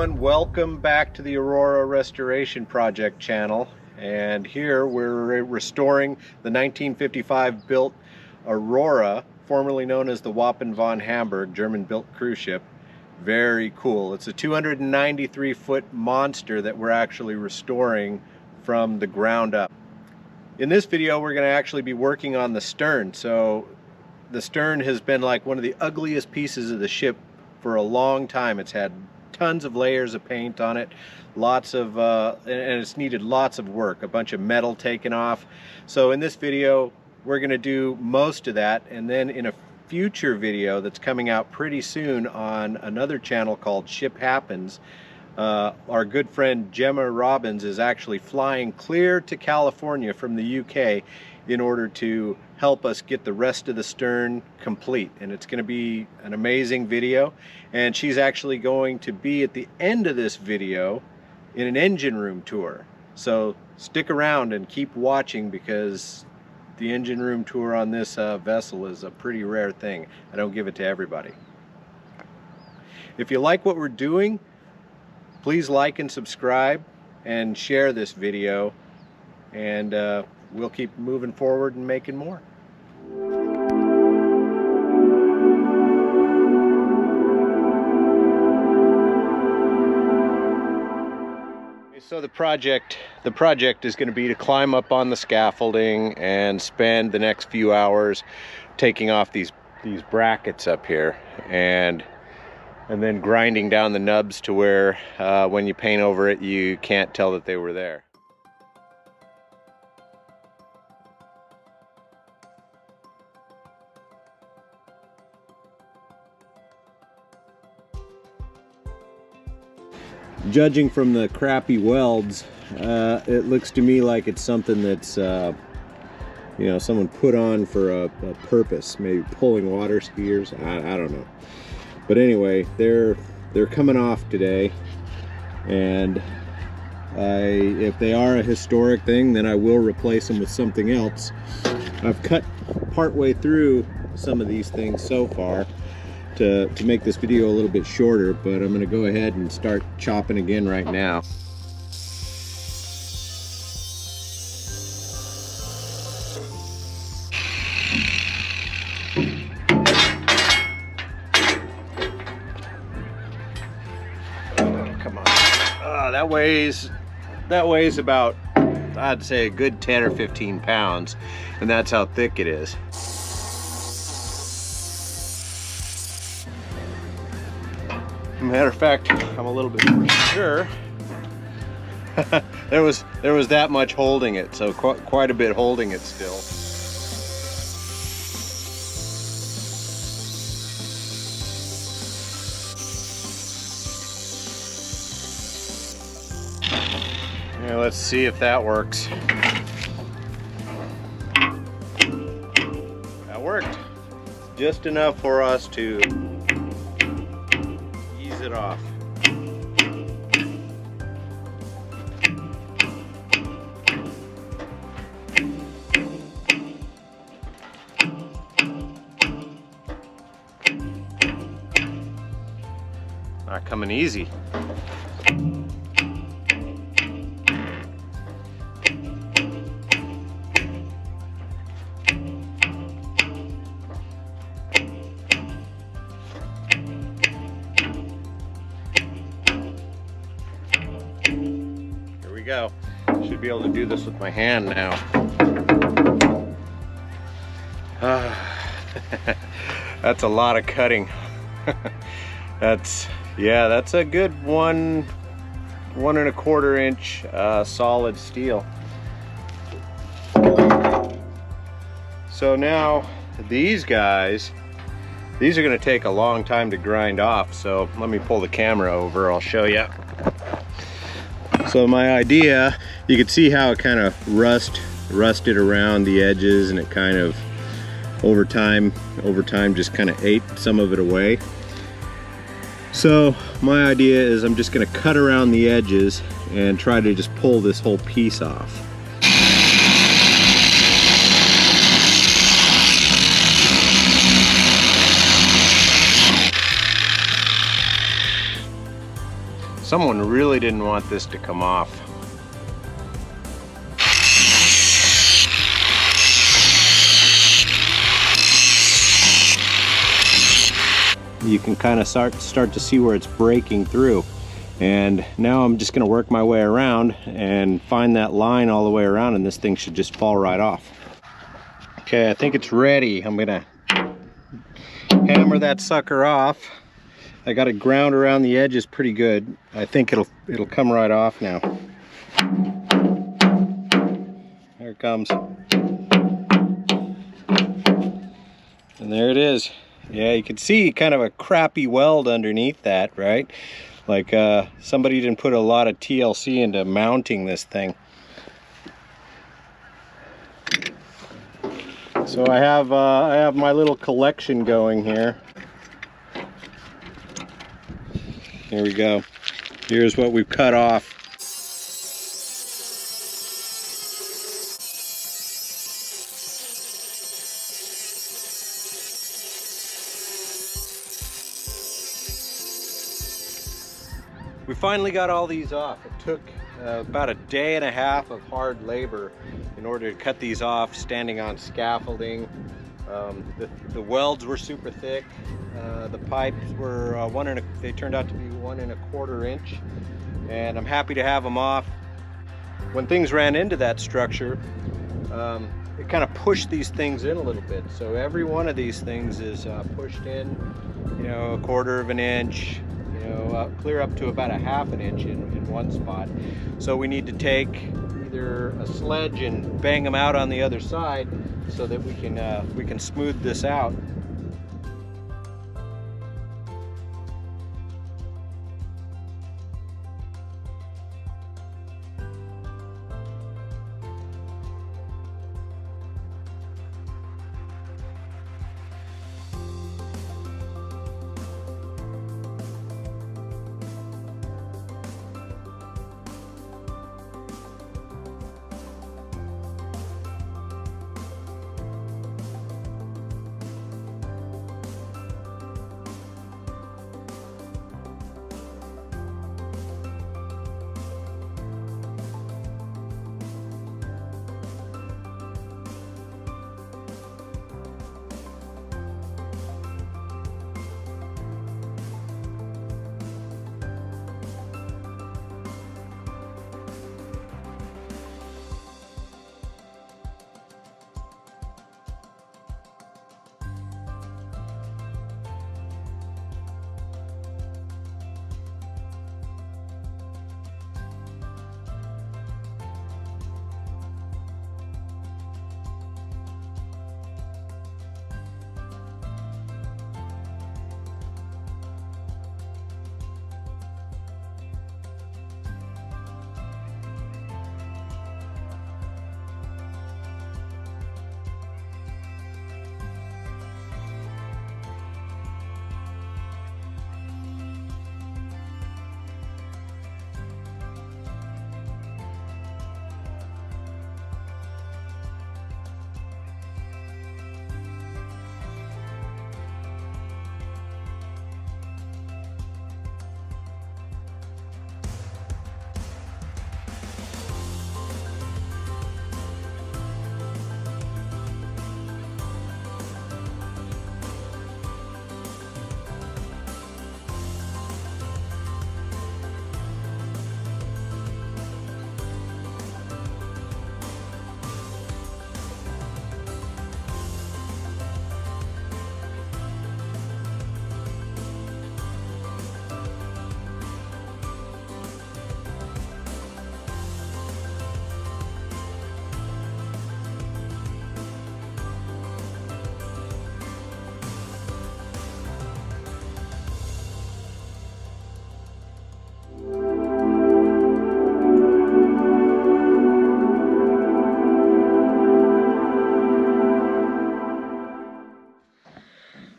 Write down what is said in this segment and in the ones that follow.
everyone, welcome back to the Aurora Restoration Project channel. And here we're restoring the 1955 built Aurora, formerly known as the Wappen von Hamburg, German built cruise ship. Very cool. It's a 293 foot monster that we're actually restoring from the ground up. In this video we're going to actually be working on the stern. So the stern has been like one of the ugliest pieces of the ship for a long time. It's had tons of layers of paint on it, lots of and it's needed lots of work, a bunch of metal taken off. So in this video we're going to do most of that, and then in a future video that's coming out pretty soon on another channel called Ship Happens, our good friend Gemma Robbins is actually flying clear to California from the UK in order to help us get the rest of the stern complete. And it's going to be an amazing video, and she's actually going to be at the end of this video in an engine room tour. So stick around and keep watching, because the engine room tour on this vessel is a pretty rare thing. I don't give it to everybody. If you like what we're doing, please like and subscribe and share this video, and we'll keep moving forward and making more. So the project is going to be to climb up on the scaffolding and spend the next few hours taking off these brackets up here, and then grinding down the nubs to where when you paint over it you can't tell that they were there. Judging from the crappy welds, it looks to me like it's something that's you know, someone put on for a purpose, maybe pulling water skiers. I don't know. But anyway, they're coming off today, and if they are a historic thing, then I will replace them with something else. I've cut part way through some of these things so far to make this video a little bit shorter, but I'm going to go ahead and start chopping again right now. Come on. That weighs about, I'd say, a good 10 or 15 pounds, and that's how thick it is. Matter of fact, I'm a little bit sure there was that much holding it, so quite a bit holding it still. Yeah, let's see if that works. That worked. Just enough for us to ease it off. Not coming easy. Go. Should be able to do this with my hand now. That's a lot of cutting. That's a good 1.25 inch solid steel. So now these guys, these are going to take a long time to grind off, so let me pull the camera over, I'll show you. So my idea, you can see how it kind of rusted around the edges, and it kind of over time just kind of ate some of it away. So my idea is I'm just going to cut around the edges and try to just pull this whole piece off. Someone really didn't want this to come off. You can kind of start to see where it's breaking through. And now I'm just going to work my way around and find that line all the way around, and this thing should just fall right off. Okay, I think it's ready. I'm going to hammer that sucker off. I got it ground around the edges pretty good. I think it'll come right off now. There it comes. And there it is. Yeah, you can see kind of a crappy weld underneath that, right? Like somebody didn't put a lot of TLC into mounting this thing. So I have my little collection going here. Here we go. Here's what we've cut off. We finally got all these off. It took about a day and a half of hard labor in order to cut these off, standing on scaffolding. The welds were super thick. The pipes were they turned out to be 1 1/4 inch, and I'm happy to have them off. When things ran into that structure, it kind of pushed these things in a little bit. So every one of these things is pushed in, you know, 1/4 of an inch, you know, clear up to about a 1/2 inch in one spot. So we need to take either a sledge and bang them out on the other side so that we can smooth this out.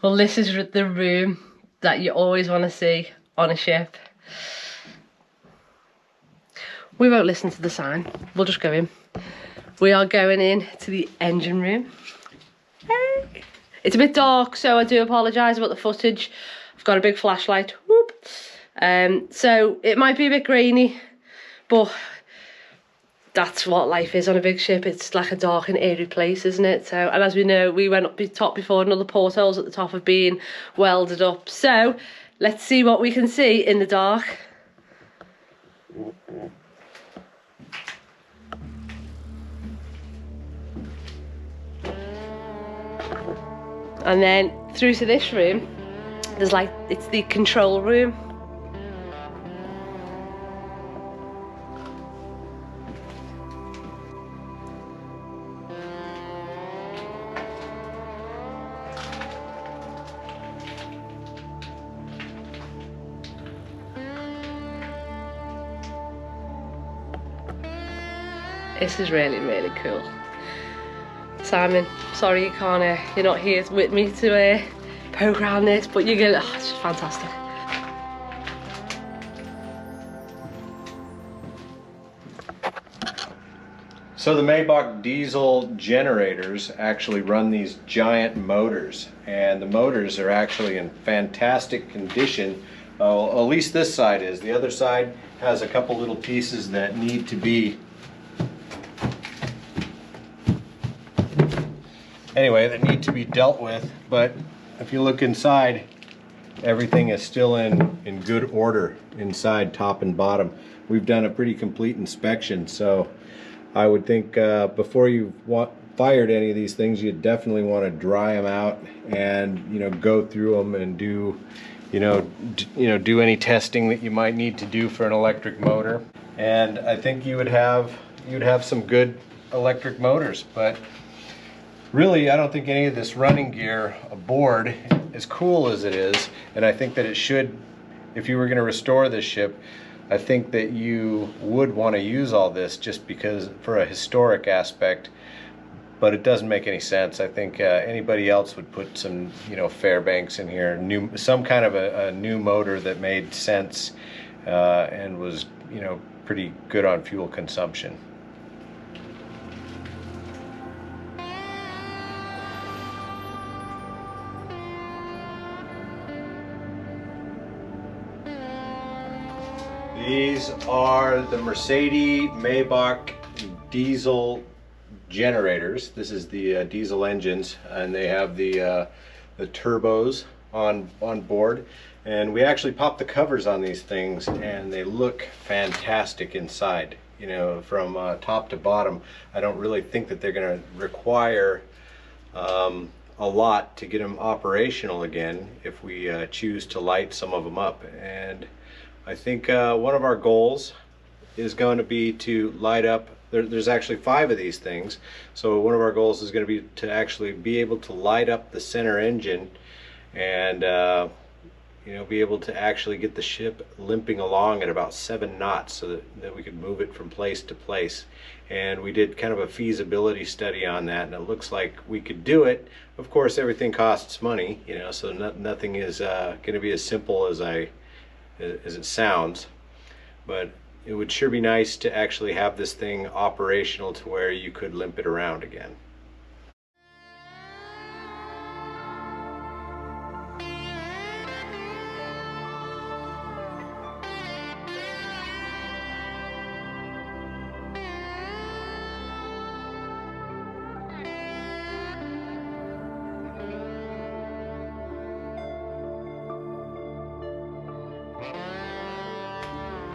Well, this is the room that you always want to see on a ship. We won't listen to the sign, we'll just go in. We are going in to the engine room. Hey. It's a bit dark, so I do apologise about the footage. I've got a big flashlight. Whoop. So it might be a bit grainy, but that's what life is on a big ship. It's like a dark and airy place, isn't it? So, and as we know, we went up the top before, and all the portholes at the top have been welded up. So let's see what we can see in the dark. And then through to this room, there's like, it's the control room. This is really, really cool. Simon, sorry you can't, you're not here with me to poke around this, but you're gonna, oh, it's just fantastic. So the Maybach diesel generators actually run these giant motors, and the motors are actually in fantastic condition. At least this side is. The other side has a couple little pieces that need to be dealt with, but if you look inside, everything is still in good order inside, top and bottom. We've done a pretty complete inspection, so I would think before you fired any of these things, you definitely want to dry them out and go through them and do do any testing that you might need to do for an electric motor. And I think you'd have some good electric motors, but really, I don't think any of this running gear aboard, as cool as it is, and I think that it should, if you were going to restore this ship, I think that you would want to use all this just because for a historic aspect, but it doesn't make any sense. I think anybody else would put some, Fairbanks in here, some kind of a new motor that made sense and was, pretty good on fuel consumption. These are the Mercedes Maybach diesel generators. This is the diesel engines, and they have the turbos on board. And we actually popped the covers on these things, and they look fantastic inside. From top to bottom. I don't really think that they're going to require a lot to get them operational again if we choose to light some of them up. And I think one of our goals is going to be to light up, there's actually 5 of these things, so one of our goals is going to be to actually be able to light up the center engine and be able to actually get the ship limping along at about 7 knots so that we could move it from place to place. And we did kind of a feasibility study on that, and it looks like we could do it. Of course, everything costs money, so nothing is going to be as simple as it sounds, but it would sure be nice to actually have this thing operational to where you could limp it around again.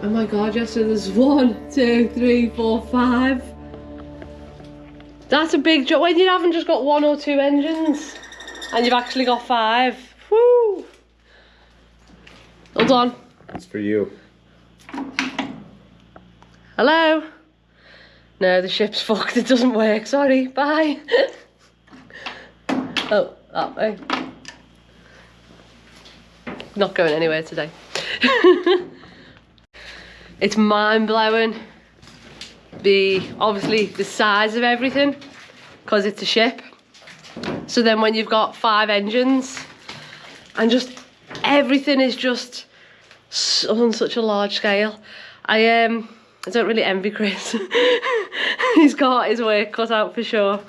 Oh my god, yes, so there's 1, 2, 3, 4, 5. That's a big job when you haven't just got 1 or 2 engines and you've actually got 5. Woo! Hold on. It's for you. Hello? No, the ship's fucked, it doesn't work, sorry, bye. Oh, that way. Not going anywhere today. It's mind-blowing, obviously the size of everything, because it's a ship. So then when you've got 5 engines and just everything is just on such a large scale, I don't really envy Chris. He's got his work cut out for sure.